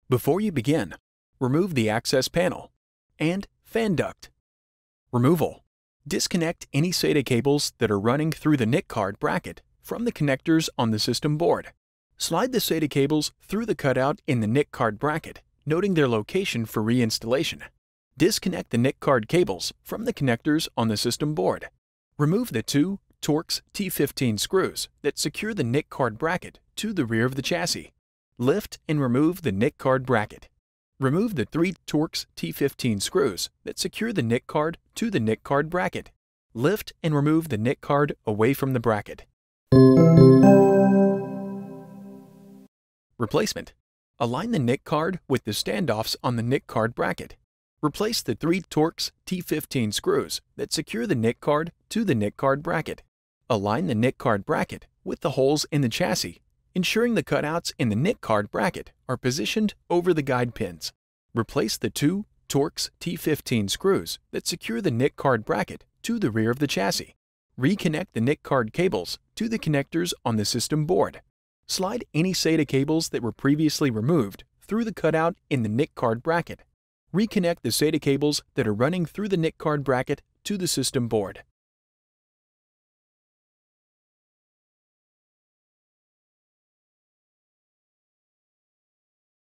Before you begin, remove the access panel and fan duct. Removal. Disconnect any SATA cables that are running through the NIC card bracket from the connectors on the system board. Slide the SATA cables through the cutout in the NIC card bracket, noting their location for reinstallation. Disconnect the NIC card cables from the connectors on the system board. Remove the two Torx T15 screws that secure the NIC card bracket to the rear of the chassis. Lift and remove the NIC card bracket. Remove the three Torx T15 screws that secure the NIC card to the NIC card bracket. Lift and remove the NIC card away from the bracket. Replacement. Align the NIC card with the standoffs on the NIC card bracket. Replace the three Torx T15 screws that secure the NIC card to the NIC card bracket. Align the NIC card bracket with the holes in the chassis, ensuring the cutouts in the NIC card bracket are positioned over the guide pins. Replace the two Torx T15 screws that secure the NIC card bracket to the rear of the chassis. Reconnect the NIC card cables to the connectors on the system board. Slide any SATA cables that were previously removed through the cutout in the NIC card bracket. Reconnect the SATA cables that are running through the NIC card bracket to the system board.